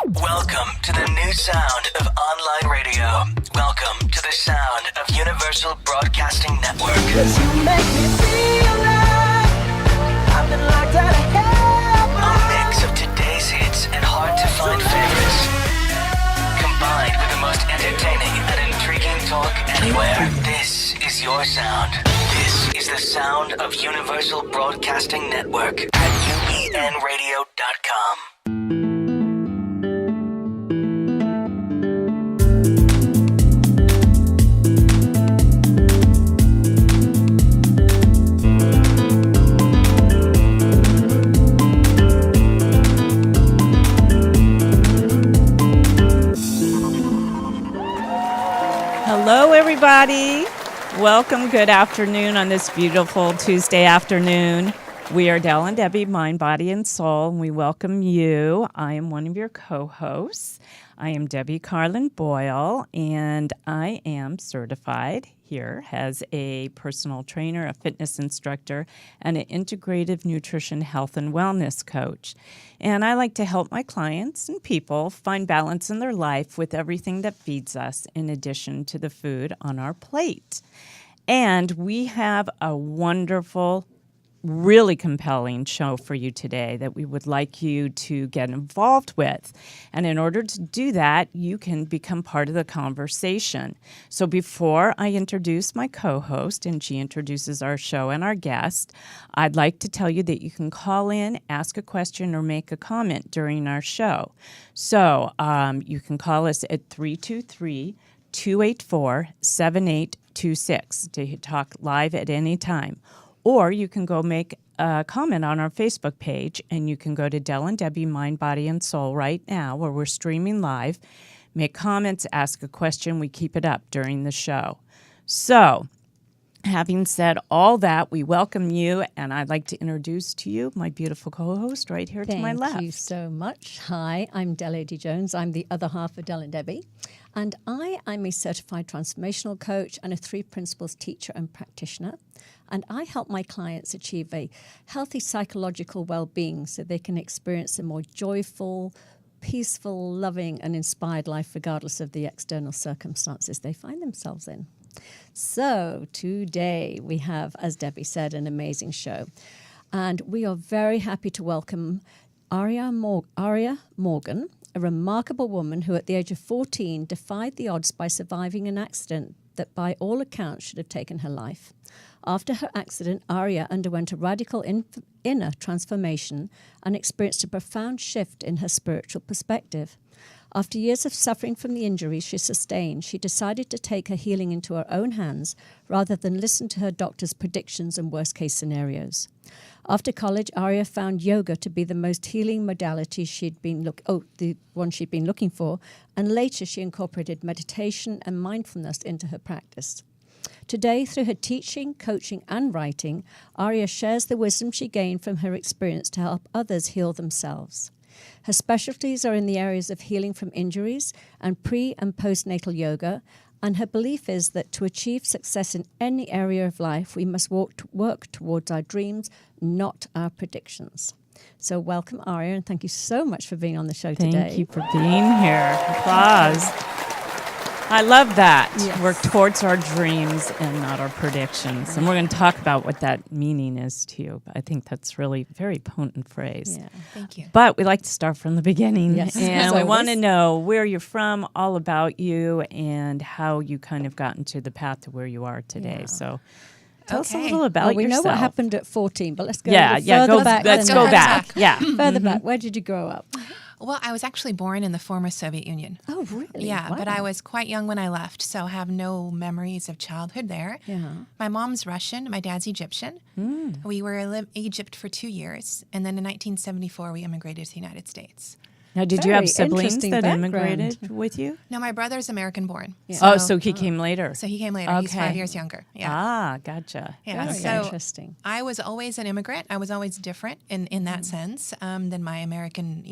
Welcome to the new sound of online radio. Welcome to the sound of Universal Broadcasting Network. 'Cause you make me feel like I've been locked out of heaven. A mix of today's hits and hard-to-find favorites, combined with the most entertaining and intriguing talk anywhere. This is your sound. This is the sound of Universal Broadcasting Network at UBNradio.com. Hello, everybody. Welcome. Good afternoon on this beautiful Tuesday afternoon. We are Del and Debi, Mind, Body, and Soul, and we welcome you. I am one of your co-hosts. I am Debi Carlin Boyle, and I am certified here as a personal trainer, a fitness instructor, and an integrative nutrition, health, and wellness coach. And I like to help my clients and people find balance in their life with everything that feeds us, in addition to the food on our plate. And we have a wonderful, really compelling show for you today that we would like you to get involved with. And in order to do that, you can become part of the conversation. So before I introduce my co-host and she introduces our show and our guest, I'd like to tell you that you can call in, ask a question, or make a comment during our show. So you can call us at 323-284-7826 to talk live at any time. Or you can go make a comment on our Facebook page, and you can go to Del and Debi, Mind, Body, and Soul right now, where we're streaming live. Make comments, ask a question. We keep it up during the show. So, having said all that, we welcome you, and I'd like to introduce to you my beautiful co-host right here to my left. Thank you so much. Hi, I'm Del A.D. Jones. I'm the other half of Del and Debi. And I'm a certified transformational coach and a 3 principles teacher and practitioner. And I help my clients achieve a healthy psychological well-being so they can experience a more joyful, peaceful, loving, and inspired life regardless of the external circumstances they find themselves in. So today we have, as Debi said, an amazing show. And we are very happy to welcome Aria Morgan, a remarkable woman who at the age of 14 defied the odds by surviving an accident that by all accounts should have taken her life. After her accident, Aria underwent a radical inner transformation and experienced a profound shift in her spiritual perspective. After years of suffering from the injuries she sustained, she decided to take her healing into her own hands rather than listen to her doctor's predictions and worst-case scenarios. After college, Aria found yoga to be the most healing modality the one she'd been looking for, and later she incorporated meditation and mindfulness into her practice. Today, through her teaching, coaching, and writing, Aria shares the wisdom she gained from her experience to help others heal themselves. Her specialties are in the areas of healing from injuries and pre- and postnatal yoga, and her belief is that to achieve success in any area of life, we must work towards our dreams, not our predictions. So welcome, Aria, and thank you so much for being on the show today. Thank you for being here. Applause. I love that. Yes. Work towards our dreams and not our predictions. And we're going to talk about what that meaning is to you. I think that's really a very potent phrase. Yeah. Thank you. But we like to start from the beginning. Yes. And As we want to always. know where you're from, all about you, and how you kind of got into the path to where you are today. Yeah. So tell us a Okay. little about Well, we yourself. know what happened at 14, but let's go Yeah, further back. let's than go that. back. Yeah. Further back. Where did you grow up? Well, I was actually born in the former Soviet Union. Oh, really? Yeah, but Wow. I was quite young when I left, so I have no memories of childhood there. Yeah. My mom's Russian, my dad's Egyptian. We were in Egypt for 2 years, and then in 1974 we immigrated to the United States. Now, did you have Very siblings interesting that background. immigrated with you? No, my brother's American-born. Oh, so he came later. So he came later. He's Okay. 5 years younger. Yeah. Ah, gotcha. Yeah, Very so interesting. I was always an immigrant. I was always different in that sense than my American,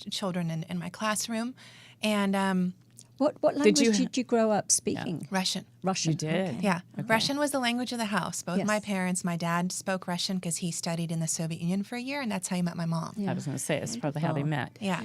children in my classroom. And What language you- did you grow up speaking? Russian. Russian. You did? Okay. Yeah, Russian was the language of the house. Both Yes. my parents, my dad spoke Russian because he studied in the Soviet Union for a year, and that's how he met my mom. I was going to say it's probably how they met. Yeah.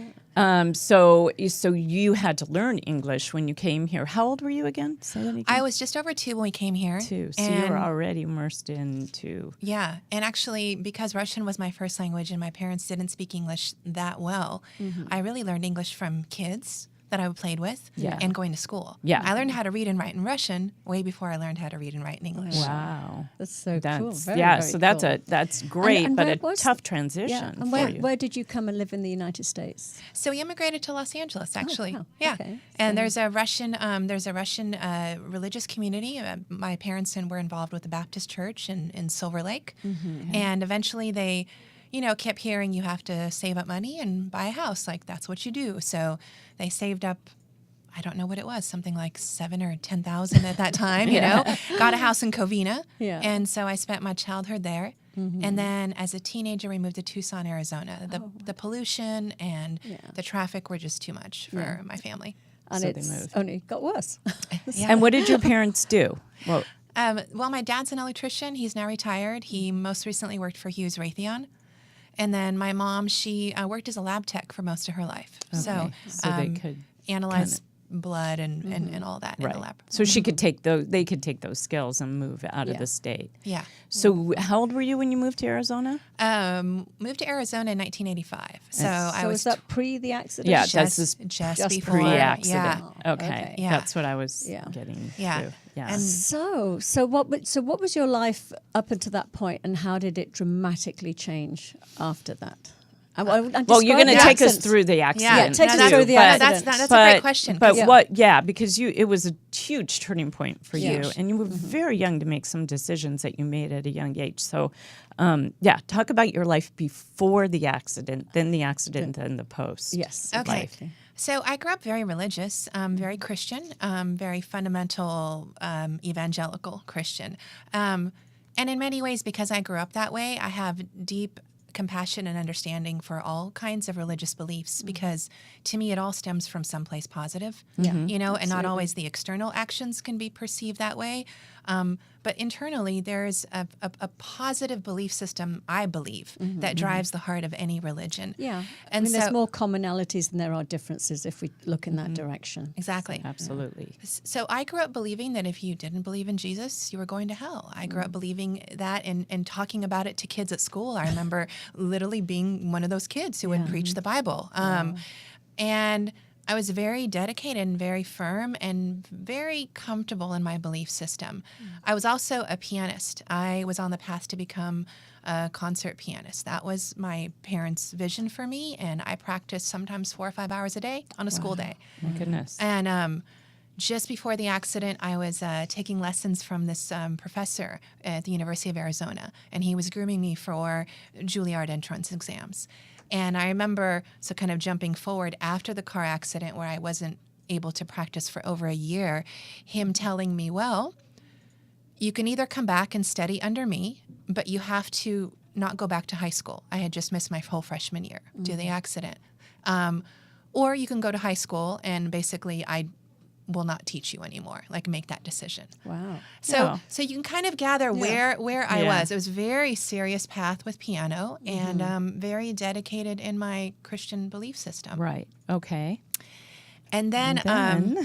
So you had to learn English when you came here. How old were you again? Say that again. I was just over 2 when we came here. 2. So you were already immersed into. Yeah, and actually, because Russian was my first language and my parents didn't speak English that well, I really learned English from kids that I played with and going to school. Yeah. I learned how to read and write in Russian way before I learned how to read and write in English. Wow. That's so cool. That's Very, yeah. very So that's cool. that's great, And but where a was- tough transition Yeah. And for where, you. where did you come and live in the United States? So we immigrated to Los Angeles, actually. wow. Yeah, Okay. and there's a Russian religious community. My parents were involved with the Baptist Church in Silver Lake, and eventually they, kept hearing you have to save up money and buy a house. Like that's what you do. So they saved up. I don't know what it was, something like 7,000 or 10,000 at that time. Got a house in Covina, and so I spent my childhood there. And then as a teenager, we moved to Tucson, Arizona. The pollution and the traffic were just too much for my family. And So they it's moved. only got worse. And what did your parents do? Well, Well, my dad's an electrician. He's now retired. He most recently worked for Hughes Raytheon. And then my mom, she worked as a lab tech for most of her life. So they could analyze blood and all that in the lab. So she could take those. They could take those skills and move out of Yeah. the state. Yeah. So how old were you when you moved to Arizona? Moved to Arizona in 1985. So I So was was that pre the accident? Yeah, just, that's this just before. pre-accident. Yeah. Okay. Yeah. That's what I was Yeah. getting. Yeah. To. Yeah. And So what was your life up until that point, and how did it dramatically change after that? Well, you're going to take us through the accident. Yeah, take us that's- through the no, accident. That's a great question. But 'cause- what? Yeah, because it was a huge turning point for you, Yeah. and you were very young to make some decisions that you made at a young age. So, talk about your life before the accident, then the accident, then the post. Yes. Okay. Life. So I grew up very religious, very Christian, very fundamental evangelical Christian. And in many ways, because I grew up that way, I have deep compassion and understanding for all kinds of religious beliefs because to me it all stems from someplace positive. And not always the external actions can be perceived that way. But internally, there's a positive belief system, I believe, that drives the heart of any religion. Yeah. And there's so- more commonalities than there are differences if we look in that direction. Exactly. Absolutely. So I grew up believing that if you didn't believe in Jesus, you were going to hell. I grew up believing that and talking about it to kids at school. I remember literally being one of those kids who would preach the Bible. And I was very dedicated and very firm and very comfortable in my belief system. I was also a pianist. I was on the path to become a concert pianist. That was my parents' vision for me, and I practiced sometimes 4 or 5 hours a day on a school day. My goodness. And just before the accident, I was taking lessons from this professor at the University of Arizona, and he was grooming me for Juilliard entrance exams. And I remember, so kind of jumping forward after the car accident where I wasn't able to practice for over a year, him telling me, well, you can either come back and study under me, but you have to not go back to high school. I had just missed my whole freshman year due to the accident. Or you can go to high school and basically I will not teach you anymore, like make that decision. Wow. So you can kind of gather where I Yeah. was. It was a very serious path with piano and very dedicated in my Christian belief system. Right. Okay. And then, Then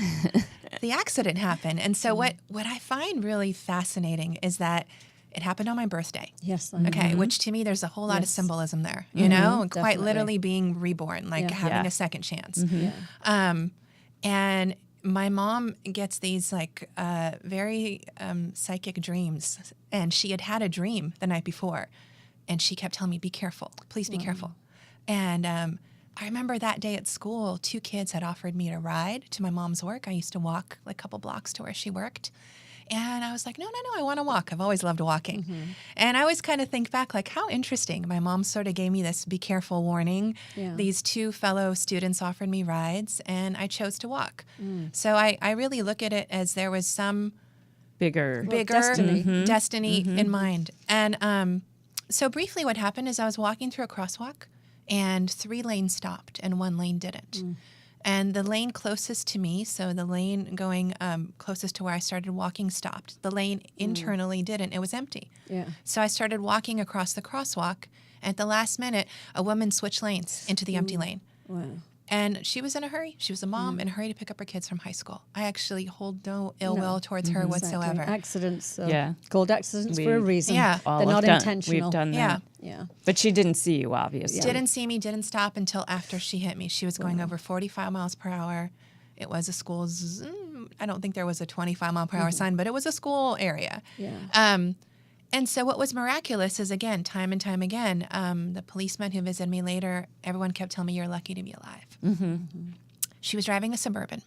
the accident happened. And so what I find really fascinating is that it happened on my birthday. Yes. Okay, which to me, there's a whole lot of Yes. symbolism there, you know, quite definitely. literally being reborn, like Yeah. having Yeah. a second chance. Yeah. And my mom gets these like very psychic dreams, and she had had a dream the night before, and she kept telling me, "Be careful, please be careful." And I remember that day at school, 2 kids had offered me a ride to my mom's work. I used to walk like a couple blocks to where she worked. And I was like, no, I want to walk. I've always loved walking. And I always kind of think back, like, how interesting. My mom sort of gave me this be careful warning. Yeah. These 2 fellow students offered me rides, and I chose to walk. So I really look at it as there was some bigger. bigger destiny in mind. And so briefly what happened is I was walking through a crosswalk, and 3 lanes stopped and 1 lane didn't. And the lane closest to me, so the lane going closest to where I started walking, stopped. The lane internally didn't. It was empty. Yeah. So I started walking across the crosswalk. And at the last minute, a woman switched lanes into the empty lane. Wow. And she was in a hurry. She was a mom in a hurry to pick up her kids from high school. I actually hold no ill will towards her whatsoever. Accidents. Yeah. Called accidents for a reason. Yeah. All They're have not done- intentional. We've done Yeah. that. Yeah. But she didn't see you, obviously. Didn't see me, didn't stop until after she hit me. She was going over 45 miles per hour. It was a school's, I don't think there was a 25 mile per hour sign, but it was a school area. Yeah. And so what was miraculous is, again, time and time again, the policeman who visited me later, everyone kept telling me, you're lucky to be alive. She was driving a Suburban,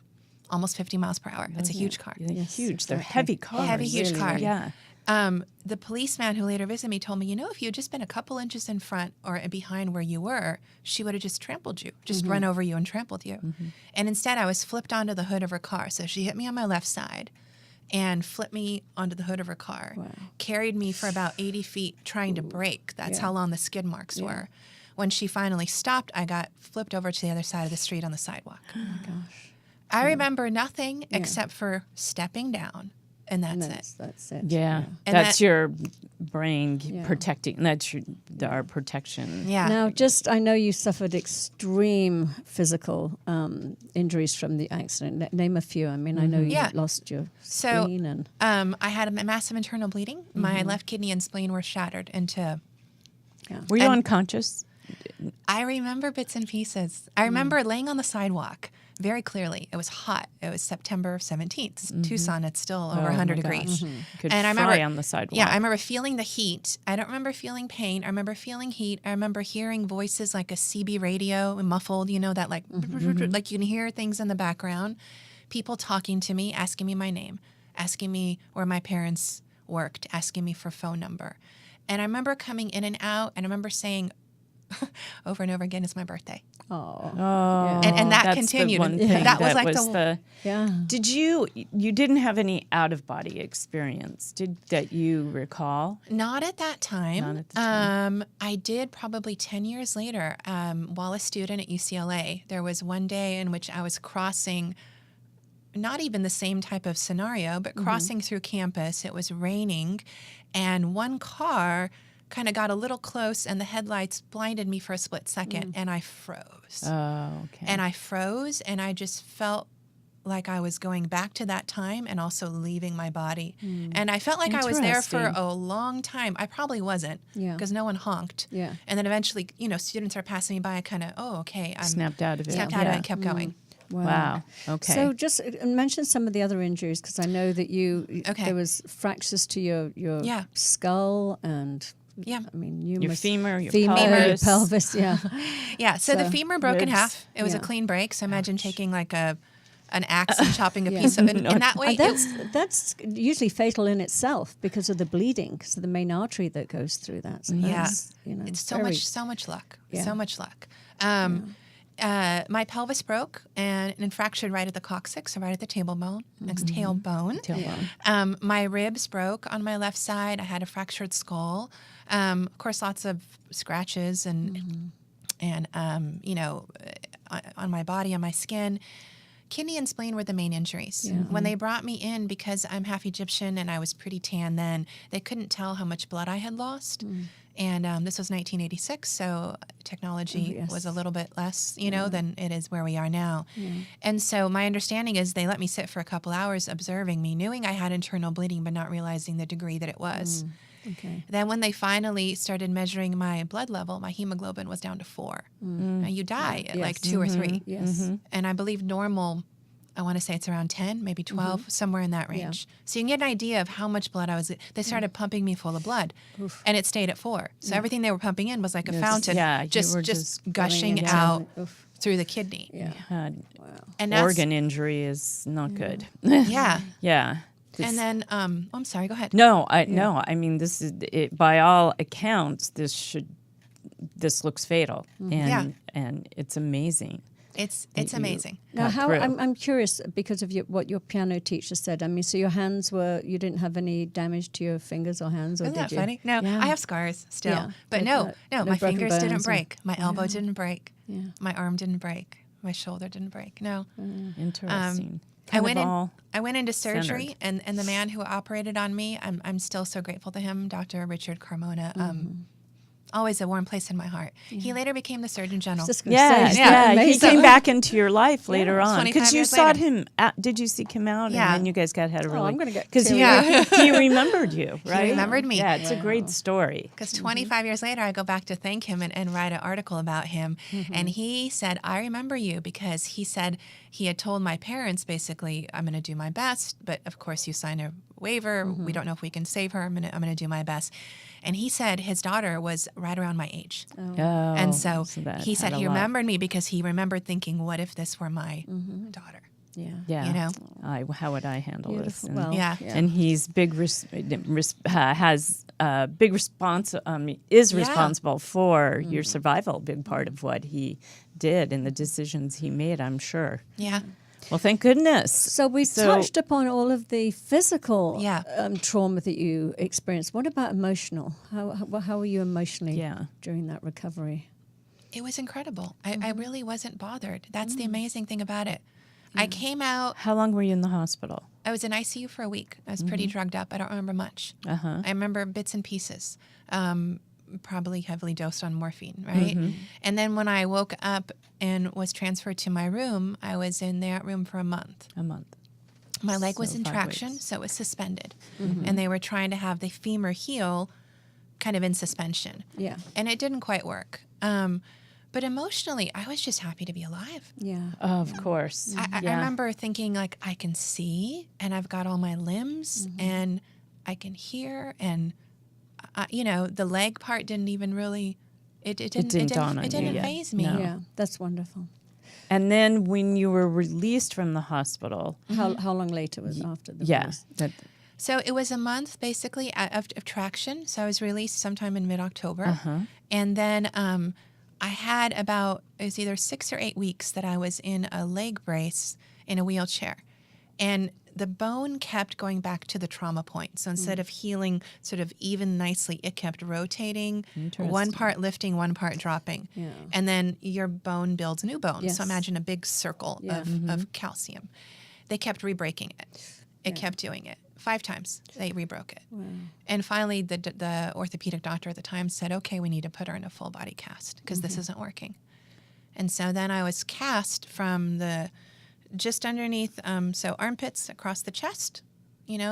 almost 50 miles per hour. It's a huge car. They're Yes, huge. They're okay. heavy cars. Heavy, huge car. Yeah. The policeman who later visited me told me, if you had just been a couple inches in front or behind where you were, she would have just trampled you, just run over you and trampled you. And instead, I was flipped onto the hood of her car. So she hit me on my left side and flipped me onto the hood of her car, carried me for about 80 feet trying to brake. That's how long the skid marks were. When she finally stopped, I got flipped over to the other side of the street on the sidewalk. Oh my gosh. I remember nothing except for stepping down, and that's it. That's it. Yeah. And That's that- your brain Yeah. protecting. That's our protection. Yeah. Now, I know you suffered extreme physical injuries from the accident. Name a few. I mean, I know you Yeah. lost your So, spleen and I had a massive internal bleeding. My left kidney and spleen were shattered into. Were you And- unconscious? I remember bits and pieces. I remember laying on the sidewalk very clearly. It was hot. It was September 17th. Tucson, it's still over 100 my degrees. gosh. Could And I fry remember, on the sidewalk. Yeah, I remember feeling the heat. I don't remember feeling pain. I remember feeling heat. I remember hearing voices like a CB radio, muffled, that like, like you can hear things in the background. People talking to me, asking me my name, asking me where my parents worked, asking me for phone number. And I remember coming in and out, and I remember saying over and over again, it's my birthday. oh, Oh, And that that's continued. The one And thing that was like the. yeah. Did you didn't have any out of body experience? That you recall? Not at that time. Not at the time. I did probably 10 years later, while a student at UCLA. There was one day in which I was crossing, not even the same type of scenario, but crossing through campus. It was raining, and one car kind of got a little close, and the headlights blinded me for a split second, and I froze. Oh, okay. And I froze, and I just felt like I was going back to that time and also leaving my body. And I felt like I was there for Interesting. a long time. I probably wasn't, Yeah. because no one honked. Yeah. And then eventually, students are passing me by. I kind of, I'm Snapped out of it. snapped out of it and kept going. Wow. Okay. So just mention some of the other injuries, because I know that Okay. there was fractures to your Yeah. skull and Yeah. I mean your femur, your femur, pelvis. pelvis, yeah. Yeah. So the So, femur broke in ribs. half. It was a Yeah. clean break. So imagine taking like an axe and chopping a piece of it. And that way, That's usually fatal in itself because of the bleeding, because of the main artery that goes through that. So Yeah. that's, it's very- so much luck. Yeah. So much luck. My pelvis broke and fractured right at the coccyx, so right at the tailbone, next tailbone. Tailbone. My ribs broke on my left side. I had a fractured skull. Of course, lots of scratches and on my body, on my skin. Kidney and spleen were the main injuries. When they brought me in, because I'm half Egyptian and I was pretty tan then, they couldn't tell how much blood I had lost. And this was 1986, so technology was a little bit less, than it is where we are now. And so my understanding is they let me sit for a couple hours observing me, knowing I had internal bleeding, but not realizing the degree that it was. Okay. Then when they finally started measuring my blood level, my hemoglobin was down to 4. Now you die at like 2 or 3. Yes. And I believe normal, I want to say it's around 10, maybe 12, somewhere in that range. So you can get an idea of how much blood I was. They started pumping me full of blood, and it stayed at 4. So everything they were pumping in was like a fountain, yeah, you just were just just gushing going out down. Oof. through the kidney. Yeah. Had And that's, organ injury is not good. yeah. Yeah. And then, I'm sorry. Go ahead. No, I mean, this is it. By all accounts, this looks fatal, and it's amazing. It's you- amazing. Now, got how through. I'm curious because of what your piano teacher said. I mean, so your hands you didn't have any damage to your fingers or hands, or Isn't did that you? funny? No, Yeah. I have scars still, Yeah. but But no, no my broken fingers didn't bones or- break. My elbow didn't break. Yeah. My arm didn't break. my shoulder didn't break. No. Interesting. I Kind of all went into surgery, centered. and the man who operated on me, I'm still so grateful to him, Dr. Richard Carmona. Always a warm place in my heart. He later became the Surgeon General. Just gonna Yeah, say, yeah. He amazing. came back into your life later on 25 because you years sought later. him. Did you seek him out? Yeah. And then you guys had a really. I'm gonna get because he, teary. he remembered you, right? remembered me. Yeah, it's a great story. Because 25 years later, I go back to thank him and write an article about him. And he said, I remember you because he said he had told my parents, basically, I'm going to do my best. But of course, you sign a waiver. We don't know if we can save her. I'm gonna do my best. And he said his daughter was right around my age. Oh, And so that he had said a he lot. remembered me because he remembered thinking, what if this were my daughter? Yeah. Yeah. You know? How would I handle this? Beautiful. And, Well, Yeah. and he's has big response. Is responsible for your survival. Big part of what he did and the decisions he made. I'm sure. Yeah. Well, thank goodness. So we touched upon all of the physical Yeah. trauma that you experienced. What about emotional? How were you emotionally Yeah. during that recovery? It was incredible. I really wasn't bothered. That's the amazing thing about it. I came out, How long were you in the hospital? I was in ICU for a week. I was pretty drugged up. I don't remember much. I remember bits and pieces, probably heavily dosed on morphine, right? And then when I woke up and was transferred to my room, I was in that room for a month. A month. My leg was So in 5 traction, weeks. so it was suspended. And they were trying to have the femur heel kind of in suspension. Yeah. And it didn't quite work. But emotionally, I was just happy to be alive. Yeah. Of course. I remember thinking, like, I can see and I've got all my limbs and I can hear. And, the leg part didn't even really, it didn't dawn on it you didn't yet. faze me. No. Yeah. That's wonderful. And then when you were released from the hospital, How long later was after the yeah, release? So it was a month basically of traction. So I was released sometime in mid-October. And then I had it was either 6 or 8 weeks that I was in a leg brace in a wheelchair. And the bone kept going back to the trauma point. So instead of healing sort of even nicely, it kept rotating, one part lifting, one part dropping. Yeah. And then your bone builds new bone. Yes. So imagine a big circle of calcium. They kept re-breaking it. It kept doing it. 5 times they rebroke it. And finally, the orthopedic doctor at the time said, okay, we need to put her in a full body cast because this isn't working. And so then I was cast from just underneath, so armpits across the chest,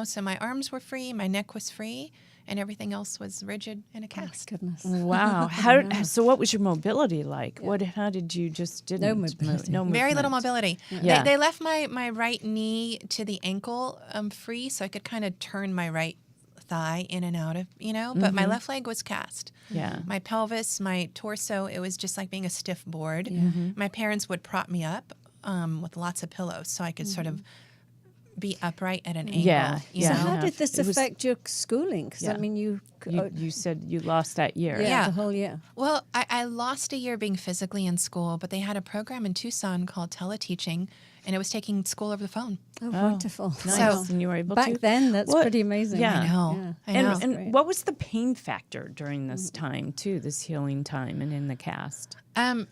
so my arms were free, my neck was free, and everything else was rigid in a cast. Goodness. Wow. So what was your mobility like? How did you just didn't mobility. No Very little movement. mobility. Yeah. They left my right knee to the ankle free, so I could kind of turn my right thigh in and out of, but my left leg was cast. Yeah. My pelvis, my torso, it was just like being a stiff board. My parents would prop me up with lots of pillows so I could sort of be upright at an angle. Yeah, you So yeah. know? how did this It was- affect your schooling? Because, I mean, you You said you lost that year. Yeah. the whole year. Well, I lost a year being physically in school, but they had a program in Tucson called teleteaching, and it was taking school over the phone. Oh, wonderful. Nice. So, and you were able Back to. then, that's What- pretty amazing. Yeah. I know. Yeah. I know. And Great. what was the pain factor during this time too? This healing time and in the cast.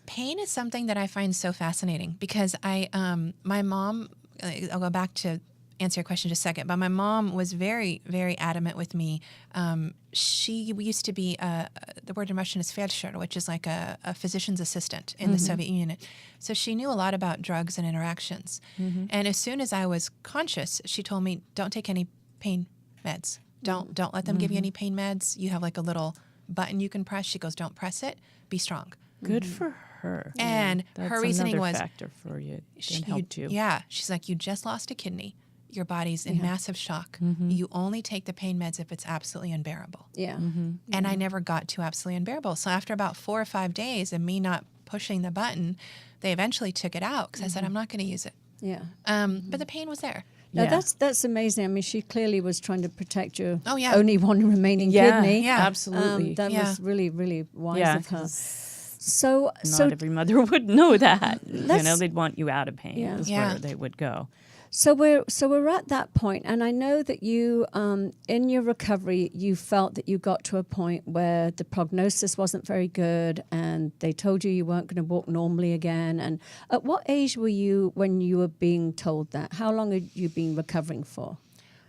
Pain is something that I find so fascinating because my mom, I'll go back to answer your question in just a second, but my mom was very, very adamant with me. She used to be, the word in Russian is Feldsher, which is like a physician's assistant in the Soviet Union. So she knew a lot about drugs and interactions. And as soon as I was conscious, she told me, don't take any pain meds. Don't let them give you any pain meds. You have like a little button you can press. She goes, don't press it. Be strong. Good for her. And That's her reasoning another was, factor for you. It helped you. yeah, she's like, you just lost a kidney. Your body's in massive shock. You only take the pain meds if it's absolutely unbearable. Yeah. And I never got to absolutely unbearable. So after about 4 or 5 days of me not pushing the button, they eventually took it out because I said, I'm not going to use it. Yeah. But the pain was there. Now Yeah. that's amazing. I mean, she clearly was trying to protect your Oh, yeah. only one remaining Yeah, kidney. Yeah. absolutely. That Yeah. was really, really wise Yeah, of her. 'cause So, Not every mother would know that. Let's- They'd want you out of pain. Yeah. Is Yeah. where they would go. So we're at that point, and I know that you, in your recovery, you felt that you got to a point where the prognosis wasn't very good, and they told you weren't going to walk normally again. And at what age were you when you were being told that? How long had you been recovering for?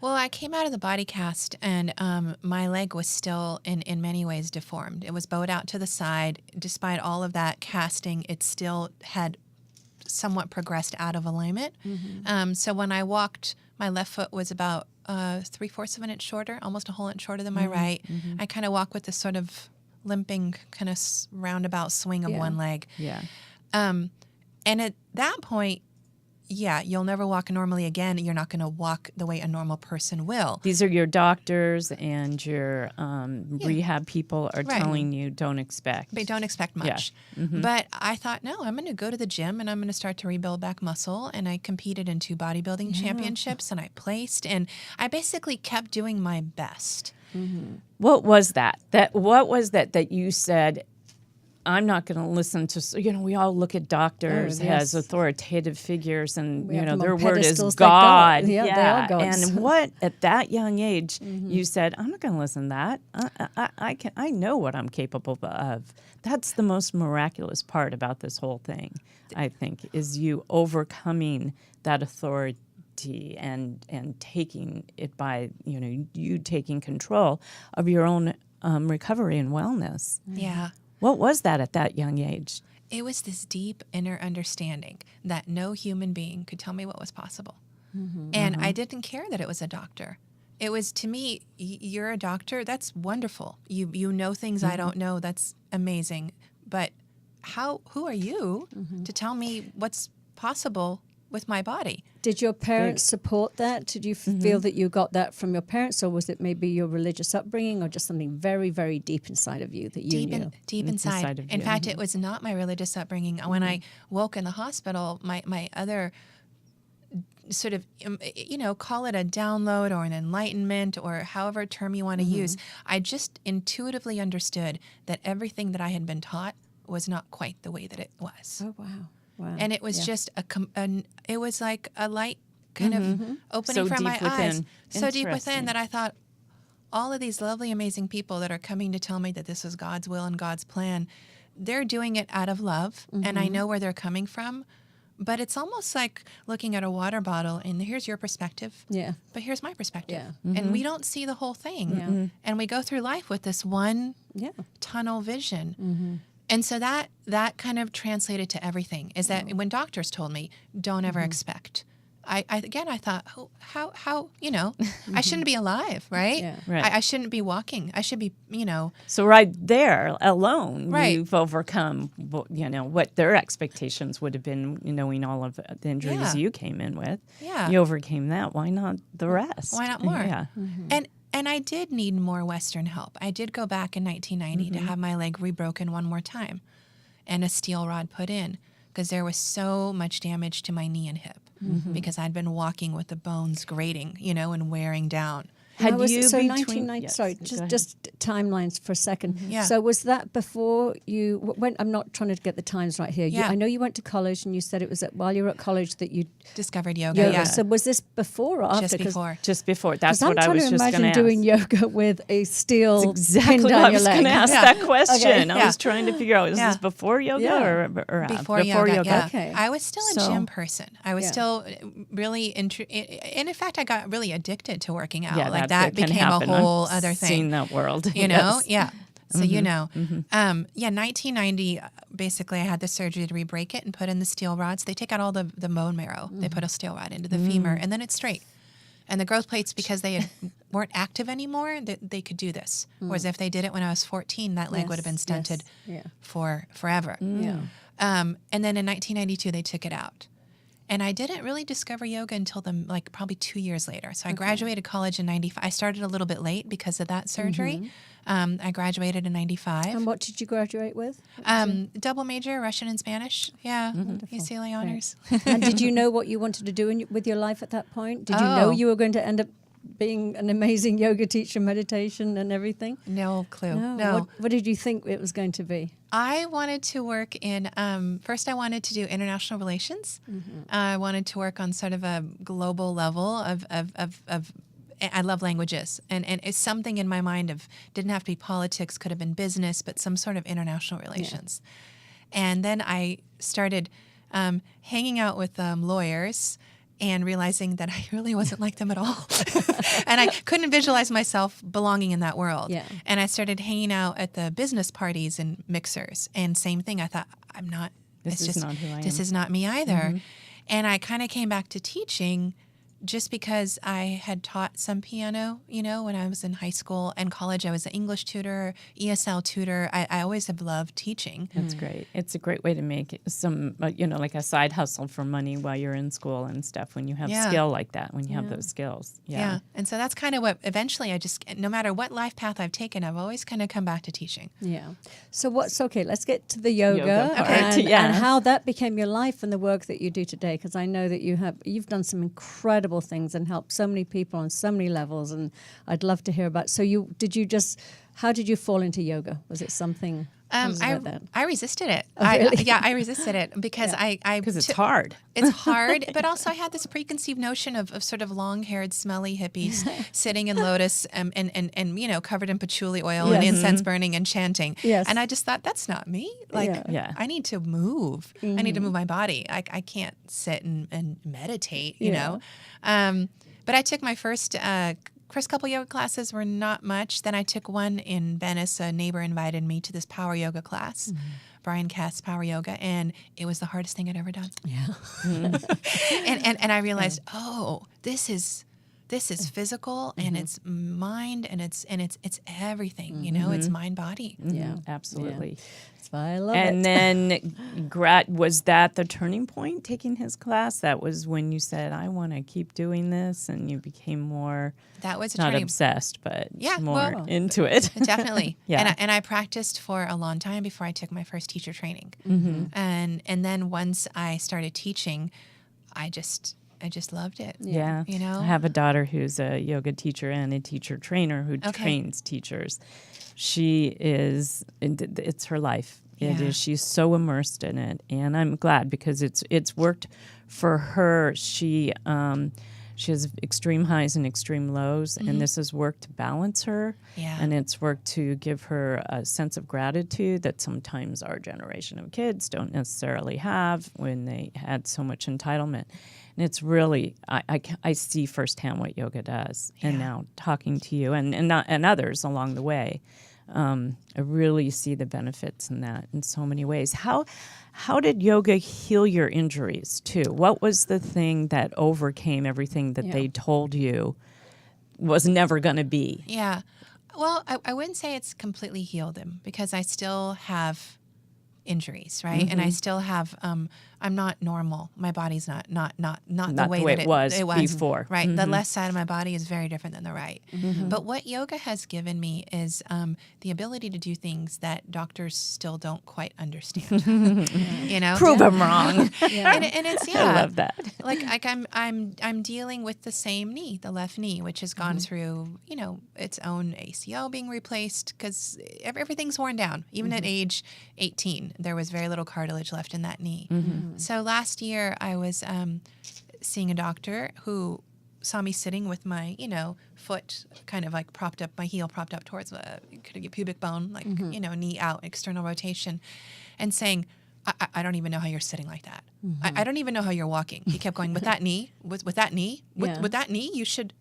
Well, I came out of the body cast, and my leg was still in many ways deformed. It was bowed out to the side. Despite all of that casting, it still had somewhat progressed out of alignment. So when I walked, my left foot was about 3/4 of an inch shorter, almost a whole inch shorter than my right. I kind of walk with this sort of limping kind of roundabout swing of one leg. Yeah. And at that point, yeah, you'll never walk normally again. You're not going to walk the way a normal person will. These are your doctors and your rehab people are Right. telling you don't expect. They don't expect much. But I thought, no, I'm going to go to the gym and I'm going to start to rebuild back muscle. And I competed in 2 bodybuilding championships and I placed. And I basically kept doing my best. What was that? What was that you said, I'm not going to listen to, we all look at doctors as authoritative figures and, We have them their on word is pedestals like God. God. Yeah, they are gods. And what, at that young age, you said, I'm not going to listen to that. I know what I'm capable of. That's the most miraculous part about this whole thing, I think, is you overcoming that authority and taking it by, you taking control of your own recovery and wellness. Yeah. What was that at that young age? It was this deep inner understanding that no human being could tell me what was possible. And I didn't care that it was a doctor. It was, to me, you're a doctor, that's wonderful. You know things I don't know, that's amazing. But who are you to tell me what's possible with my body? Did your parents support that? Did you feel that you got that from your parents, or was it maybe your religious upbringing, or just something very, very deep inside of you that you knew? Deep inside. In fact, it was not my religious upbringing. When I woke in the hospital, my other sort of, call it a download or an enlightenment or however term you want to use, I just intuitively understood that everything that I had been taught was not quite the way that it was. Oh, wow. Wow. And it was just it was like a light kind of opening So from my deep within. eyes. So deep within Interesting. that I thought, all of these lovely, amazing people that are coming to tell me that this is God's will and God's plan, they're doing it out of love. And I know where they're coming from. But it's almost like looking at a water bottle and here's your perspective. Yeah. But here's my perspective. Yeah. And we don't see the whole thing. Yeah. And we go through life with this one tunnel vision. And so that kind of translated to everything, is that when doctors told me, don't ever expect. I thought, how I shouldn't be alive, right? Yeah. Right. I shouldn't be walking. I should be, So right there alone, Right. you've overcome, what their expectations would have been, knowing all of the injuries Yeah. you came in with. Yeah. You overcame that. Why not the rest? Why not more? Yeah. And I did need more Western help. I did go back in 1990 to have my leg rebroken one more time and a steel rod put in because there was so much damage to my knee and hip because I'd been walking with the bones grating, and wearing down. Had Now, was you it, so between- 1990? Yes, Sorry, go ahead. just timelines for a second. Yeah. So was that before you went? I'm not trying to get the times right here. Yeah. I know you went to college, and you said it was while you were at college that you Discovered yoga, yoga. yeah. So was this before or after? Just before. Just before. That's I'm what I trying was to just going imagine to doing ask. yoga with a steel pin Exactly down what I your was going leg. to ask Yeah. that question. Okay. I was trying to figure out, is Yeah. this before yoga Yeah. or after? Before yoga, yeah. Okay. I was still a So- gym person. I was Yeah. still really and in fact, I got really addicted to working out. Yeah, Like that can became happen. a whole I've other thing. Seen that world. You know? Yes. Yeah. So, 1990, basically I had the surgery to re-break it and put in the steel rods. They take out all the bone marrow. They put a steel rod into the femur and then it's straight. And the growth plates, because they weren't active anymore, they could do this. Whereas if they did it when I was 14, that leg would have been Yes, stunted yes, yeah. for forever. Yeah. And then in 1992, they took it out. And I didn't really discover yoga until probably 2 years later. So I graduated college in 95. I started a little bit late because of that surgery. I graduated in 95. And what did you graduate with? Double major, Russian and Spanish. Yeah, UCLA honors. And did you know what you wanted to do with your life at that point? Did you know you were going to end up being an amazing yoga teacher, meditation and everything? No clue. No. No. What did you think it was going to be? I wanted to work in, first I wanted to do international relations. I wanted to work on sort of a global level of I love languages. And it's something in my mind of, didn't have to be politics, could have been business, but some sort of international relations. And then I started hanging out with lawyers and realizing that I really wasn't like them at all. And I couldn't visualize myself belonging in that world. Yeah. And I started hanging out at the business parties and mixers. And same thing, I thought, I'm not, This is not who I this am. is not me either. And I kind of came back to teaching just because I had taught some piano, when I was in high school and college. I was an English tutor, ESL tutor. I always have loved teaching. That's great. It's a great way to make some, like a side hustle for money while you're in school and stuff. When you have skill like that, when you have those skills. Yeah. And so that's kind of what eventually no matter what life path I've taken, I've always kind of come back to teaching. Yeah. So let's get to the yoga, part. and how that became your life and the work that you do today. Because I know that you've done some incredible things and helped so many people on so many levels, and I'd love to hear about. So how did you fall into yoga? Was it something? I resisted it. Oh, really? I resisted it because Because it's hard. It's hard, but also I had this preconceived notion of sort of long-haired, smelly hippies sitting in lotus and covered in patchouli oil and incense burning and chanting. Yes. And I just thought, that's not me. Yeah. I need to move. I need to move my body. I can't sit and meditate, you know. But I took my first couple yoga classes were not much. Then I took one in Venice. A neighbor invited me to this power yoga class, Brian Cass Power Yoga, and it was the hardest thing I'd ever done. Yeah. and I realized, this is physical and it's mind and it's everything. It's mind body. Yeah. Absolutely. That's why I love it. And then was that the turning point, taking his class? That was when you said, I want to keep doing this, and you became more, That was a not turning obsessed, but more well, into it. Definitely. Yeah. And I practiced for a long time before I took my first teacher training. And then once I started teaching, I just loved it. Yeah. I have a daughter who's a yoga teacher and a teacher trainer who trains teachers. It's her life. It Yeah. is. She's so immersed in it, and I'm glad because it's worked for her. She has extreme highs and extreme lows, and this has worked to balance her. Yeah. And it's worked to give her a sense of gratitude that sometimes our generation of kids don't necessarily have when they had so much entitlement. And it's really, I see firsthand what yoga does. And now talking to you and others along the way, I really see the benefits in that in so many ways. How did yoga heal your injuries too? What was the thing that overcame everything that they told you was never going to be? Yeah. Well, I wouldn't say it's completely healed them because I still have injuries, right? And I still have, I'm not normal. My body's not the way that it was before. Right. The left side of my body is very different than the right. But what yoga has given me is the ability to do things that doctors still don't quite understand. Prove them wrong. And it's I love that. like I'm dealing with the same knee, the left knee, which has gone through its own ACL being replaced because everything's worn down. Even at age 18, there was very little cartilage left in that knee. So last year I was seeing a doctor who saw me sitting with my foot kind of like propped up, my heel propped up towards could get pubic bone, like knee out, external rotation, and saying, I don't even know how you're sitting like that. I don't even know how you're walking. He kept going, with that knee, with that knee, with that knee, you should,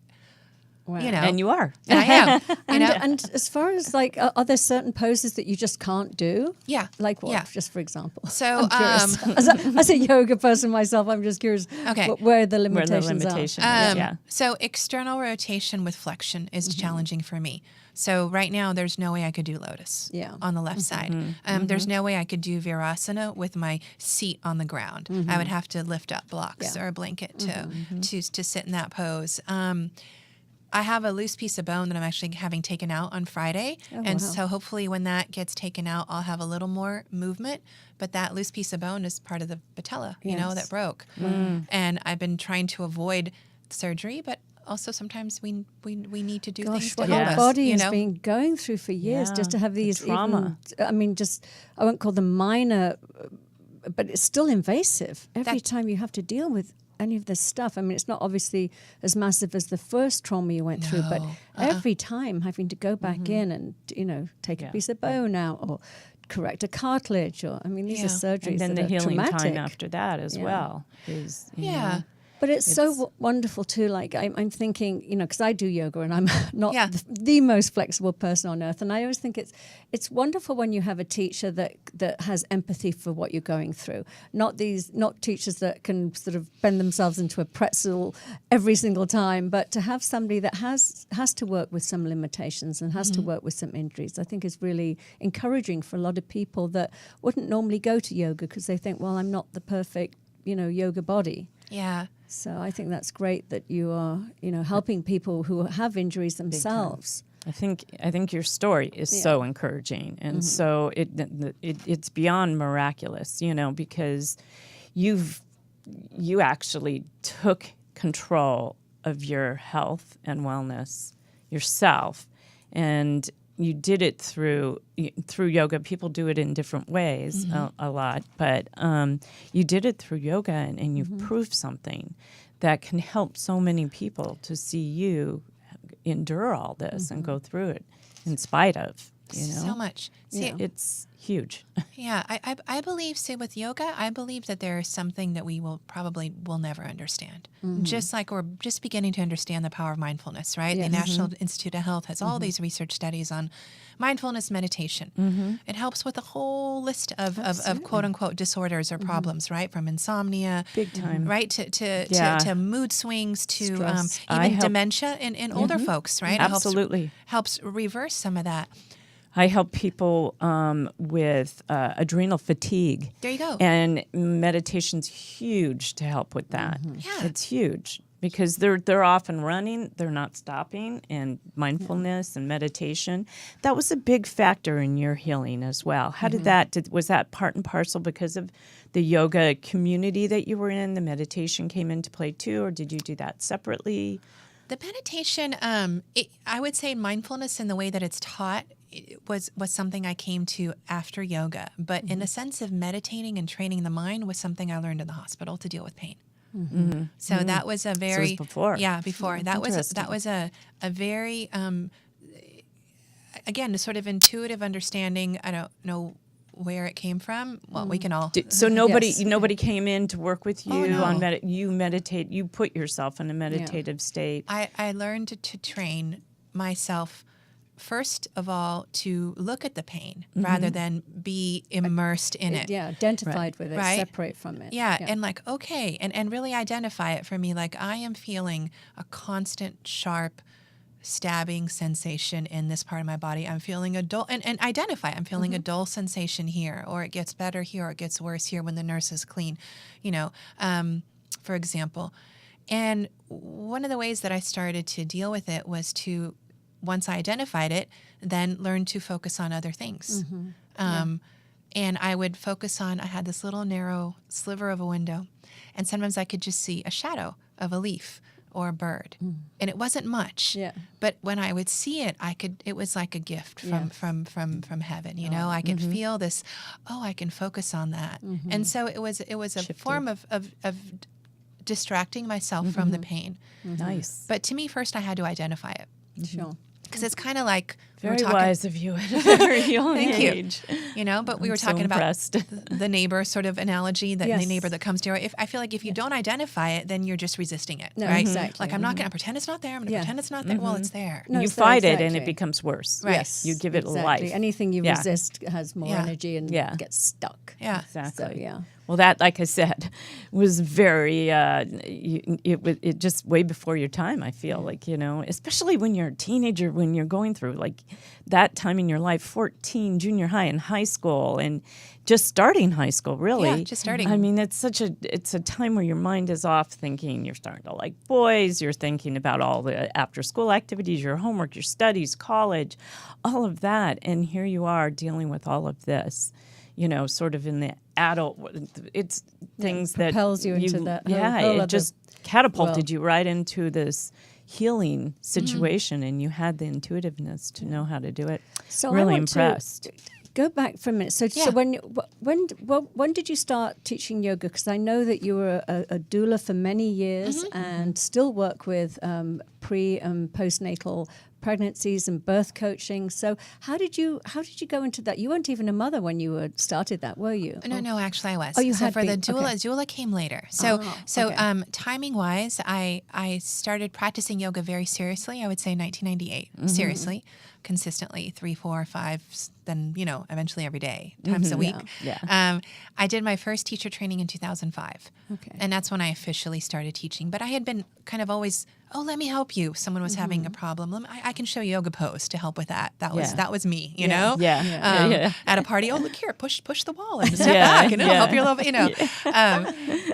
Wow. And you are. And I am. And as far as are there certain poses that you just can't do? Yeah. Like what? Yeah. Just for example. So, I'm curious. As a yoga person myself, I'm just curious. Okay. Where the limitations are. So external rotation with flexion is challenging for me. So right now, there's no way I could do lotus on the left side. There's no way I could do virasana with my seat on the ground. I would have to lift up blocks or a blanket to sit in that pose. I have a loose piece of bone that I'm actually having taken out on Friday. So hopefully when that gets taken out, I'll have a little more movement. But that loose piece of bone is part of the patella, that broke. And I've been trying to avoid surgery, but also sometimes we need to do Gosh, things to what help your us. body You has know? been going through for years, just to have the these trauma. I won't call them minor, but it's still invasive every That- time you have to deal with any of this stuff. I mean, it's not obviously as massive as the first trauma you went through, but every time having to go back in and, take a piece of bone out or correct a cartilage, or these are Yeah. surgeries And then that the are healing traumatic. time after that as well is, you Yeah. know, But it's so wonderful too. Like I'm thinking, because I do yoga and I'm not Yeah. the most flexible person on earth. And I always think it's wonderful when you have a teacher that has empathy for what you're going through. Not teachers that can sort of bend themselves into a pretzel every single time, but to have somebody that has to work with some limitations and has to work with some injuries, I think is really encouraging for a lot of people that wouldn't normally go to yoga because they think, well, I'm not the perfect, yoga body. Yeah. So I think that's great that you are, helping people who have injuries themselves. I think your story is so encouraging, and so it's beyond miraculous, because you actually took control of your health and wellness yourself, and you did it through yoga. People do it in different ways a lot, but you did it through yoga, and you've proved something that can help so many people to see you endure all this and go through it in spite of, So much. See, It's huge. Yeah, I believe, say with yoga, I believe that there is something that we will never understand. Just like we're just beginning to understand the power of mindfulness, right? Yes. The National Institute of Health has all these research studies on mindfulness meditation. It helps with a whole list of quote unquote disorders or problems, right? From insomnia, Big time. right, to mood swings, to Stress. I even help- dementia in older folks, right? Absolutely. It helps reverse some of that. I help people with adrenal fatigue. There you go. And meditation's huge to help with that. Yeah. It's huge because they're often running, they're not stopping, and mindfulness and meditation. That was a big factor in your healing as well. How did was that part and parcel because of the yoga community that you were in? The meditation came into play too, or did you do that separately? The meditation, I would say mindfulness in the way that it's taught was something I came to after yoga. But in the sense of meditating and training the mind was something I learned in the hospital to deal with pain. So that was a very before. Yeah, before that was Interesting. a very again a sort of intuitive understanding. I don't know where it came from. Well, we can all. So nobody Yes. nobody came in to work with you no. on you meditate. You put yourself in a meditative state. I learned to train myself, first of all, to look at the pain rather than be immersed in it. Yeah, identified with it, Right. separate from it. Yeah, and like, okay, and really identify it for me. Like, I am feeling a constant, sharp, stabbing sensation in this part of my body. I'm feeling a dull, and identify, I'm feeling a dull sensation here, or it gets better here, or it gets worse here when the nurse is clean, for example. And one of the ways that I started to deal with it was to, once I identified it, then learn to focus on other things. And I would focus on, I had this little narrow sliver of a window, and sometimes I could just see a shadow of a leaf or a bird. And it wasn't much. Yeah. But when I would see it, it was like a gift from heaven, you know? I could feel this, I can focus on that. And so it was a form of distracting myself from the pain. Nice. But to me, first I had to identify it. Sure. Because it's kind of like we were Very talking, wise of you at a very young Thank you. age. But we I'm were so talking about impressed. the neighbor sort of analogy, that Yes. the neighbor that comes to you. I feel like if you don't identify it, then you're just resisting it, No, right? exactly. Like, I'm not going to pretend it's not there. I'm going to Yeah. pretend it's not there. Well, it's there. No, You it's there, fight it and exactly. it becomes worse. Right. Yes, You give it exactly. life. Anything you Yeah. resist has more Yeah. energy and Yeah. gets stuck. Yeah. Exactly. So, yeah. Well, that, like I said, was very, it just way before your time, I feel like, especially when you're a teenager, when you're going through like that time in your life, 14, junior high and high school, and just starting high school, really. Yeah, just starting. I mean, it's a time where your mind is off thinking, you're starting to like boys, you're thinking about all the after school activities, your homework, your studies, college, all of that. And here you are dealing with all of this. Sort of in the adult, it's things that propels you into that Yeah, whole it other just catapulted world. you right into this healing situation, and you had the intuitiveness to know how to do it. So really I want impressed. to go back for a minute. So, Yeah. when did you start teaching yoga? Because I know that you were a doula for many years and still work with pre and postnatal pregnancies and birth coaching. So how did you go into that? You weren't even a mother when you started that, were you? No, actually I was. Oh, you so had for the been. doula, Okay. doula came later. So okay. timing wise, I started practicing yoga very seriously. I would say 1998. Seriously, consistently, 3, 4, 5, then eventually every day, times a week. Yeah. I did my first teacher training in 2005. Okay. And that's when I officially started teaching. But I had been kind of always, let me help you. Someone was having a problem. I can show yoga pose to help with that. That was me, you know? Yeah. At a party, look here, push the wall and step back, and it'll help your love,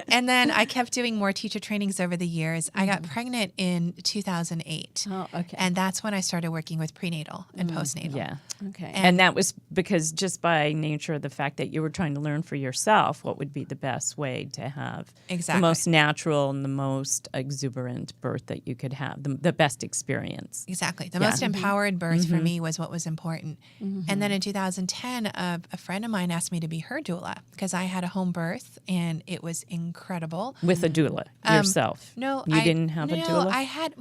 And then I kept doing more teacher trainings over the years. I got pregnant in 2008. Oh, okay. And that's when I started working with prenatal and postnatal. Yeah. Okay. And that was because just by nature of the fact that you were trying to learn for yourself what would be the best way to have Exactly. the most natural and the most exuberant birth that you could have, the best experience. Exactly. The Yeah. most empowered birth for me was what was important. And then in 2010, a friend of mine asked me to be her doula because I had a home birth and it was incredible. With a doula yourself. No, You didn't have a doula? I had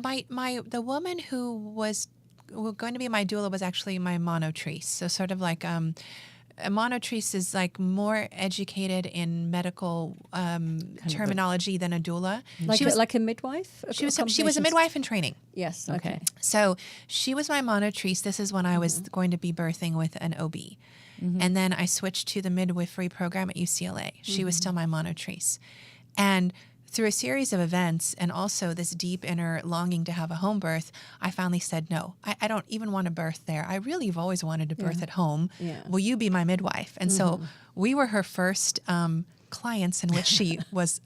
the woman who was going to be my doula was actually my monotrice. So sort of like a monotrice is like more educated in medical terminology than a doula. Like a midwife? She was a Accommodations? midwife in training. Yes. Okay. So she was my monotrice. This is when I was going to be birthing with an OB. And then I switched to the midwifery program at UCLA. She was still my monotrice. And through a series of events and also this deep inner longing to have a home birth, I finally said, no, I don't even want to birth there. I really have always wanted to birth at home. Yeah. Will you be my midwife? And so we were her first clients in which she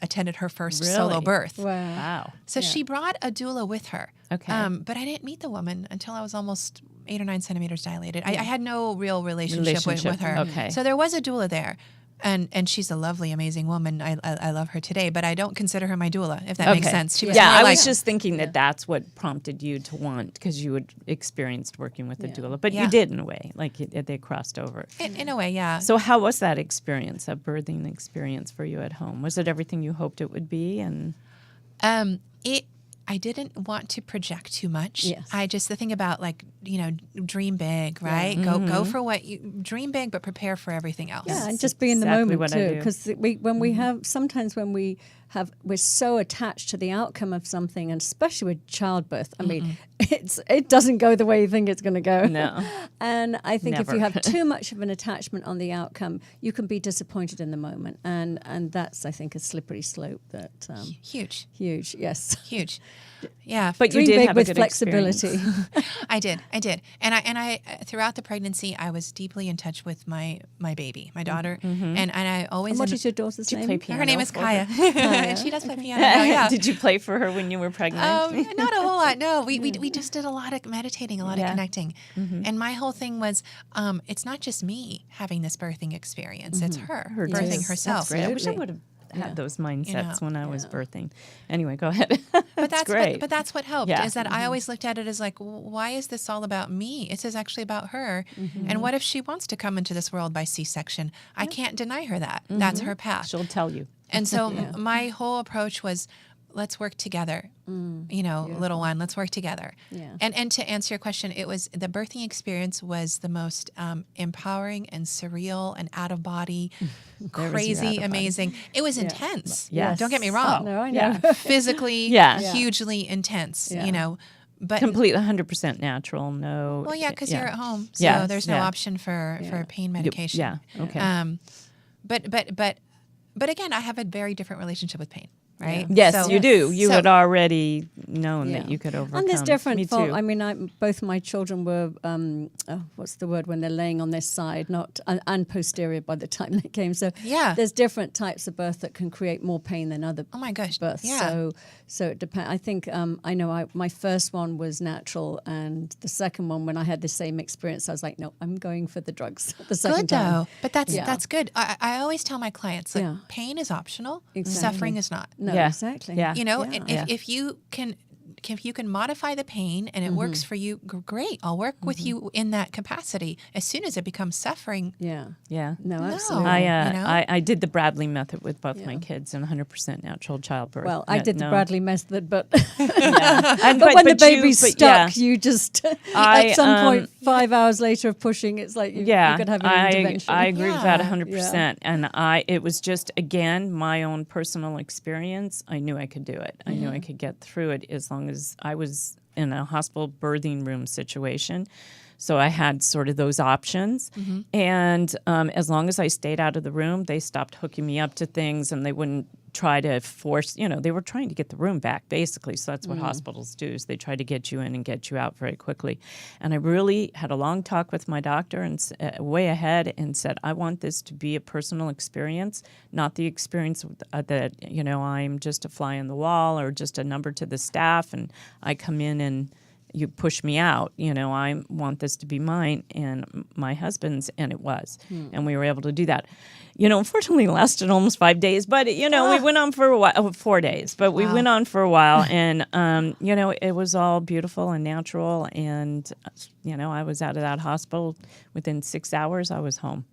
attended her first solo Really? birth. Wow. So she brought a doula with her. Okay. But I didn't meet the woman until I was almost 8 or 9 centimeters dilated. I had no real relationship with her. Okay. So there was a doula there. And she's a lovely, amazing woman. I love her today, but I don't consider her my doula, if that makes sense. She was more I like, was just thinking that that's what prompted you to want, because you had experienced working with a doula, but you did in a way, like they crossed over. in a way, yeah. So how was that experience, that birthing experience for you at home? Was it everything you hoped it would be? And I didn't want to project too much. Yes. The thing about dream big, right? Go for what you dream big, but prepare for everything else. Yeah, and just be in the exactly moment what I too, do. because we're so attached to the outcome of something, and especially with childbirth. I mean, it doesn't go the way you think it's going to go. No. And I think if Never. you have too much of an attachment on the outcome, you can be disappointed in the moment, and that's, I think, a slippery slope that Huge, huge. Yes. huge. Yeah. But you Dream did big have with a good flexibility. experience. I did. And I throughout the pregnancy, I was deeply in touch with my baby, my daughter. And I always... And what is your daughter's Did you name? play piano? Her name is for her? Kaya. And she does play piano now, yeah. Did you play for her when you were pregnant? Not a whole lot. No, we just did a lot of meditating, a lot of connecting. And my whole thing was, it's not just me having this birthing experience. It's her birthing Yes, herself. That's great. I wish I Absolutely. would have had those mindsets when I was Yeah. birthing. Anyway, go ahead. But that's great. But that's what helped, Yeah. is that I always looked at it as like, why is this all about me? It is actually about her. And what if she wants to come into this world by C-section? I can't deny her that. That's her path. She'll tell you. And so my whole approach was, let's work together. Little one, let's work together. Yeah. And to answer your question, it was the birthing experience was the most empowering and surreal and out of body, crazy, out-of-body. amazing. It was intense. Yes. Don't get me wrong. No, I know. Yeah. Physically, Yeah. hugely intense. Yeah. But Completely 100% natural. No. well, yeah, because you're at home, so Yes, there's no yeah. option for pain medication. Yeah. Okay. But again, I have a very different relationship with pain, right? Yes, So- you do. You so- had already known that Yeah. you could overcome. And there's different. Me too. I mean, both my children were. What's the word when they're laying on their side, not and posterior by the time they came. So Yeah. there's different types of birth that can create more pain than other. Oh my gosh, Births. yeah. So it depends. I think my first one was natural, and the second one, when I had the same experience, I was like, no, I'm going for the drugs. The second Good time. though, but that's Yeah. that's good. I always tell my clients, like, Yeah. pain is optional, Exactly. suffering is not. No, Yeah. exactly. Yeah. You know, Yeah. and if you can if you can modify the pain and it works for you, great. I'll work with you in that capacity. As soon as it becomes suffering, Yeah. Yeah. No, No. absolutely. I did the Bradley method with both my kids and 100% natural childbirth. Well, I Yeah, did the no. Bradley method, but And, but when the baby's but stuck, yeah. you just I, at some point 5 hours later of pushing, it's like you could have an intervention. I agree with that Yeah. 100%. And it was just, again, my own personal experience. I knew I could do it. I knew I could get through it as long as I was in a hospital birthing room situation. So I had sort of those options. And as long as I stayed out of the room, they stopped hooking me up to things and they wouldn't try to force, they were trying to get the room back, basically. So that's what hospitals do, is they try to get you in and get you out very quickly. And I really had a long talk with my doctor and way ahead and said, I want this to be a personal experience, not the experience that, I'm just a fly on the wall or just a number to the staff and I come in and you push me out. I want this to be mine and my husband's, and it was. And we were able to do that. Unfortunately, it lasted almost 5 days, but, we went on for a while, 4 days, but we went on for a while. And, it was all beautiful and natural. And, I was out of that hospital. Within 6 hours, I was home.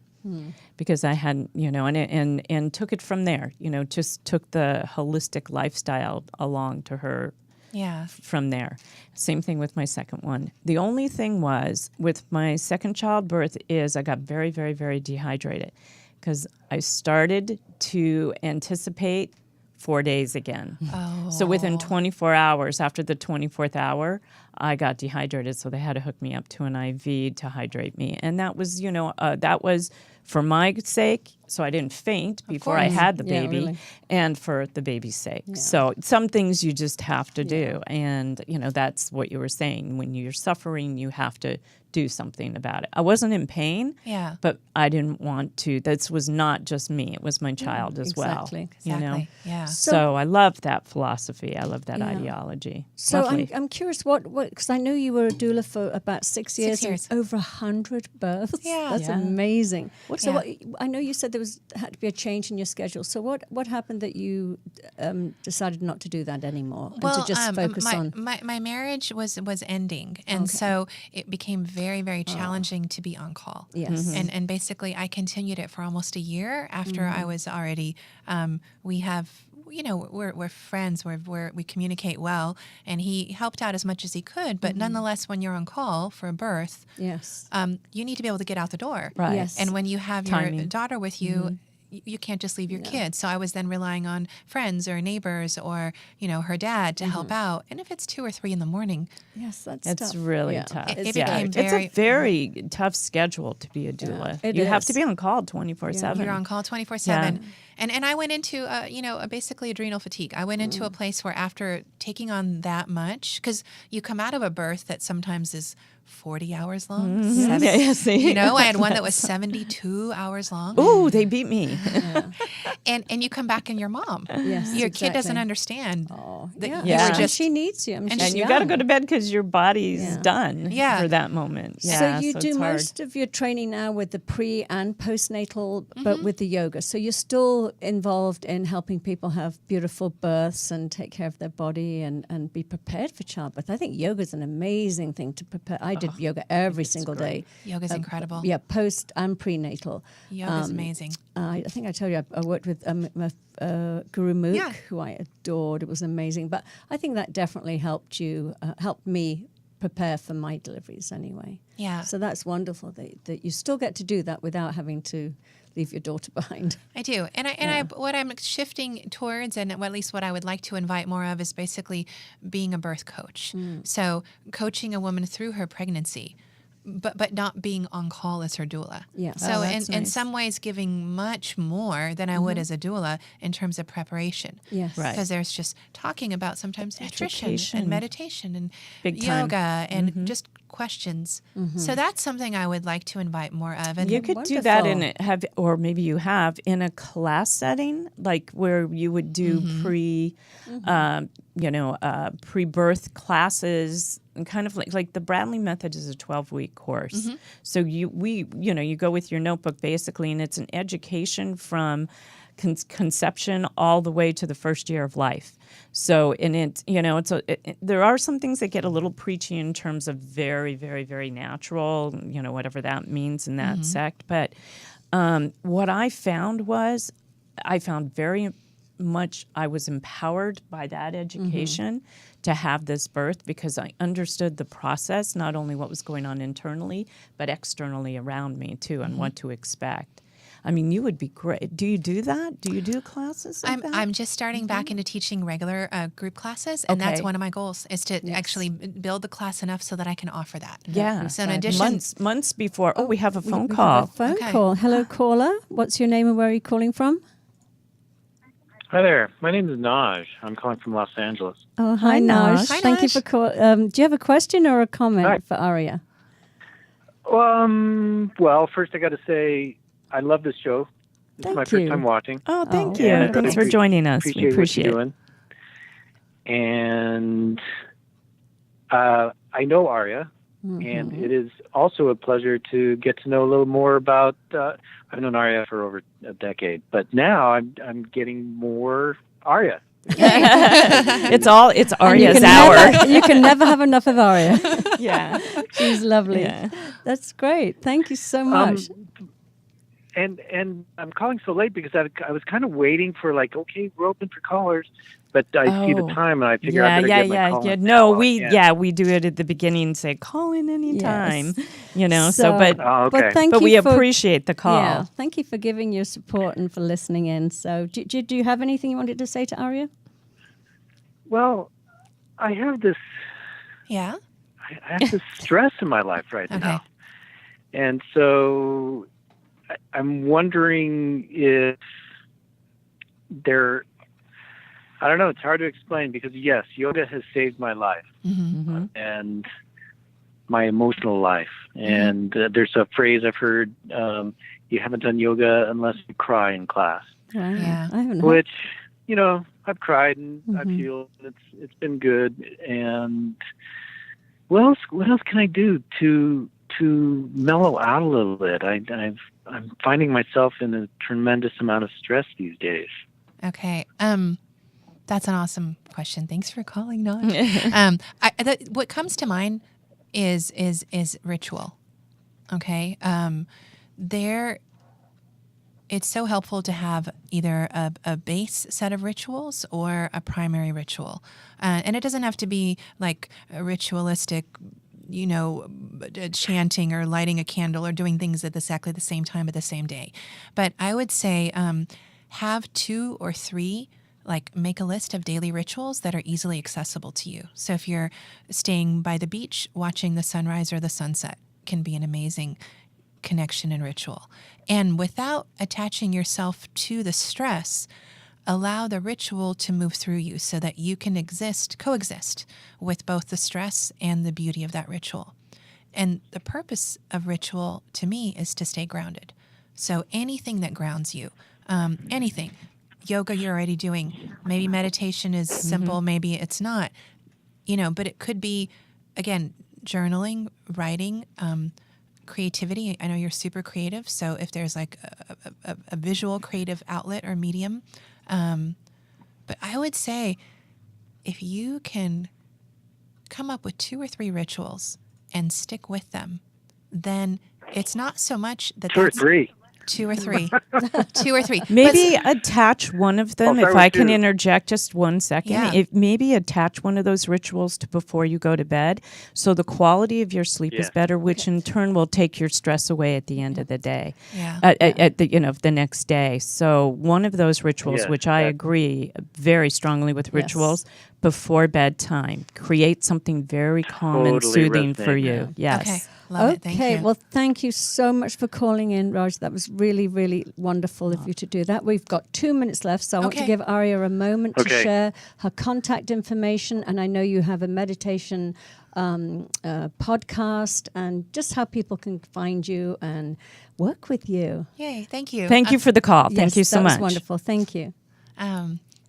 Because I had, and took it from there, just took the holistic lifestyle along to her yeah. from there. Same thing with my second one. The only thing was with my second childbirth is I got very, very, very dehydrated because I started to anticipate 4 days again. Oh. So within 24 hours, after the 24th hour, I got dehydrated. So they had to hook me up to an IV to hydrate me. And that was, that was for my sake, so I didn't faint before I had the Yeah, baby, really. and for the baby's sake. So some things you just have to do. And, that's what you were saying. When you're suffering, you have to do something about it. I wasn't in pain, Yeah. but I didn't want to. This was not just me. It was my child as exactly. well. Exactly. Yeah. So I love that philosophy. I love that ideology. So Lovely. I'm curious, what because I know you were a doula for about 6 years, 6 years. and over 100 births. Yeah. That's Yeah. amazing. So Yeah. what, I know you said had to be a change in your schedule. So what happened that you decided not to do that anymore and to just focus on? my marriage was ending, and so it became very, very challenging to be on call. Yes. And basically I continued it for almost a year after I was already. We have. We're friends. We communicate well, and he helped out as much as he could. But nonetheless, when you're on call for a birth, Yes. you need to be able to get out the door. Right. Yes. And when you have your Timing. daughter with you, you can't just leave your kids. So I was then relying on friends or neighbors or, her dad to help out. And if it's 2 or 3 in the morning, Yes, that's It's tough. really Yeah. tough. It yeah. became It's very- a very tough schedule to be a doula. it You have is. to be on call 24/7. you're on call 24/7. And I went into, basically adrenal fatigue. I went into a place where after taking on that much, because you come out of a birth that sometimes is 40 hours long. Yeah, see? I had one that was 72 hours long. Ooh, they beat me. And you come back and you're mom. Yes, Your kid doesn't exactly. understand that Yeah. you Yeah. were And just she needs you. I mean, And she's And you got to young. go to bed because your body's Yeah. done Yeah. for that moment. Yeah, So you do it's hard. most of your training now with the pre and postnatal, but with the yoga. So you're still involved in helping people have beautiful births and take care of their body and be prepared for childbirth. I think yoga is an amazing thing to prepare. I did yoga every single day. Yoga's incredible. Yeah, post and prenatal. Yoga's amazing. I think I told you I worked with Guru Mook, Yeah. who I adored. It was amazing. But I think that definitely helped me prepare for my deliveries anyway. Yeah. So that's wonderful that you still get to do that without having to leave your daughter behind. I do. And what I'm shifting towards, and at least what I would like to invite more of, is basically being a birth coach. So coaching a woman through her pregnancy, but not being on call as her doula. Yeah. So Oh, that's in nice. some ways giving much more than I would as a doula in terms of preparation. Yes. Right. Because there's just talking about sometimes nutrition Education. and meditation and Big time. yoga and just questions. So that's something I would like to invite more of. And You could do that in Wonderful. or maybe you have in a class setting, like where you would do pre-birth classes, and kind of like the Bradley method is a 12-week course. So you go with your notebook basically, and it's an education from conception all the way to the first year of life. So, and there are some things that get a little preachy in terms of very, very, very natural, whatever that means in that sect. But what I found was, very much I was empowered by that education to have this birth, because I understood the process, not only what was going on internally, but externally around me too, and what to expect. I mean, you would be great. Do you do that? Do you do classes like that? I'm just starting back into teaching regular group classes, and that's one of my goals, is to actually build the class enough so that I can offer that. Yeah. So in addition, months before. Oh, we have a phone We call. have a phone call. Hello, caller. What's your name and where are you calling from? Hi there. My name is Naj. I'm calling from Los Angeles. Oh, hi, Naj. Hi, Thank you Naj. for calling. Do you have a question or a comment Hi. for Aria? Well, first I got to say I love this show. This is my Thank first you. time watching. Oh, thank Oh, you. And I Thanks for really joining us. We what appreciate you're it. doing. And I know Aria, and it is also a pleasure to get to know a little more about. I've known Aria for over a decade, but now I'm getting more Aria. It's And Aria's hour. you can never have enough of Aria. Yeah. She's lovely. Yeah. That's great. Thank you so much. And I'm calling so late because I was kind of waiting for okay, we're open for callers, but I see the time and I figure I better get my call in. No, now. we do it at the beginning. Say call in anytime. Yes. But Oh, okay. But thank but you we for, appreciate the call. Yeah, thank you for giving your support and for listening in. So, do you have anything you wanted to say to Aria? Well, I have this yeah. I have this stress in my life right Okay. now. And so I'm wondering if I don't know, it's hard to explain because yes, yoga has saved my life and my emotional life. And there's a phrase I've heard, you haven't done yoga unless you cry in class, Wow. Yeah. I haven't heard. which, I've cried and I've healed. It's been good. And what else can I do to mellow out a little bit? I'm finding myself in a tremendous amount of stress these days. Okay. That's an awesome question. Thanks for calling, Naj. What comes to mind is ritual. Okay. It's so helpful to have either a base set of rituals or a primary ritual. And it doesn't have to be like a ritualistic, chanting or lighting a candle or doing things at exactly the same time at the same day. But I would say have 2 or 3, make a list of daily rituals that are easily accessible to you. So if you're staying by the beach, watching the sunrise or the sunset can be an amazing connection and ritual. And without attaching yourself to the stress, allow the ritual to move through you so that you can coexist with both the stress and the beauty of that ritual. And the purpose of ritual to me is to stay grounded. So anything that grounds you, anything. Yoga you're already doing. Maybe meditation is simple, maybe it's not. But it could be, again, journaling, writing, creativity. I know you're super creative, so if there's a visual creative outlet or medium. But I would say if you can come up with 2 or 3 rituals and stick with them, then it's not so much that 2 or 3. 2 or 3. 2 or 3. Maybe attach one of them, I'll if start I with can 2. interject just 1 second. Yeah. Maybe attach one of those rituals to before you go to bed, so the quality of your sleep is Yeah. better, which in turn will take your stress away at the end of the day, Yeah. at the next day. So one of those rituals, Yes, which I that- agree very strongly with rituals, before bedtime, create something very calm and Totally soothing for resonate, you. yeah. Yes. Okay. Love it. Thank Okay, you. well, thank you so much for calling in, Raj. That was really, really wonderful of you to do that. We've got 2 minutes left, so I want to Okay. give Aria a moment to Okay. share her contact information. And I know you have a meditation podcast and just how people can find you and work with you. Yay. Thank you. Thank you for the call. Thank Yes, you so that much. was wonderful. Thank you.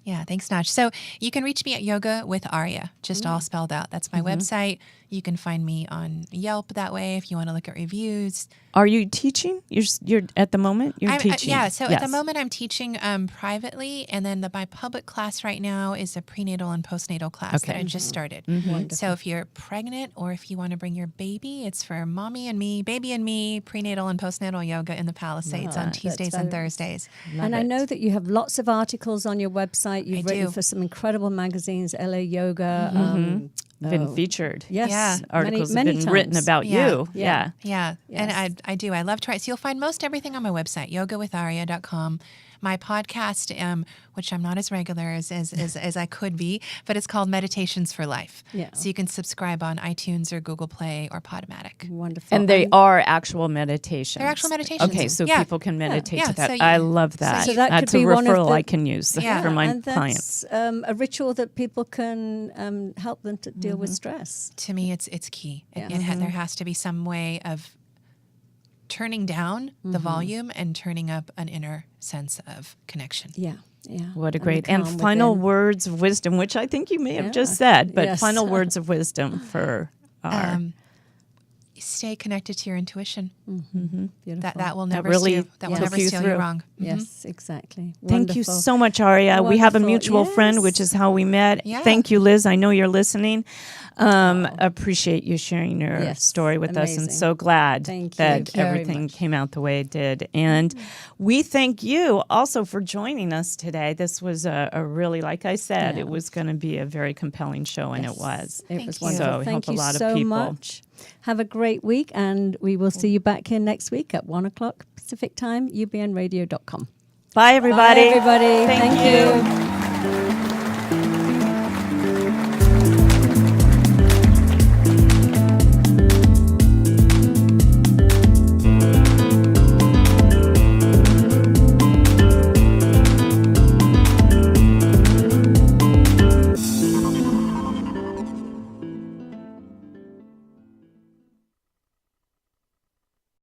Yeah, thanks, Naj. So you can reach me at Yoga with Aria, just all spelled out. That's my website. You can find me on Yelp that way if you want to look at reviews. Are you teaching? You're at the moment you're teaching. Yeah. So at Yes. the moment I'm teaching privately, and then my public class right now is a prenatal and postnatal class that I just started. So if you're pregnant or if you want to bring your baby, it's for mommy and me, baby and me, prenatal and postnatal yoga in the Palisades on Tuesdays and Thursdays. And I know that you have lots of articles on your website. You've written for some incredible magazines, LA Yoga. Been featured. Yes. Yeah. Articles many have been written times. about you. Yeah. Yes. And I do. I love trying. So you'll find most everything on my website, yogawitharia.com. My podcast, which I'm not as regular as I could be, but it's called Meditations for Life. Yeah. So you can subscribe on iTunes or Google Play or Podomatic. Wonderful. And they are actual meditations. They're actual meditations. Okay, so Yeah. people can meditate Yeah, to that. so I love that. So that That's could a be one of referral the- I can use Yeah. for my and clients. that's a ritual that people can help them to deal with stress. To me, it's key. Yeah. There has to be some way of turning down the volume and turning up an inner sense of connection. Yeah. Yeah. What a the great and calm final within. words of wisdom, which I think you may have Yeah. just said, but Yes. final words of wisdom for our Stay connected to your intuition. Beautiful. That will never really steer, that will took never you steer through. you wrong. Yes, exactly. Thank you Wonderful. so much, Aria. We have a Wonderful. mutual friend, Yes. which is how we met. Yeah. Thank you, Liz. I know you're listening. Appreciate you sharing your Yes. story with us, and Amazing. so glad Thank you. that Thank you very everything much. came out the way it did. And we thank you also for joining us today. This was a really, like I said, Yeah. it was going to be a very compelling show, and it was. It Thank was you. wonderful. So, Thank help a you lot of so people. much. Have a great week, and we will see you back here next week at 1 o'clock Pacific time, ubnradio.com. Bye, everybody. Bye, everybody. Thank Thank you.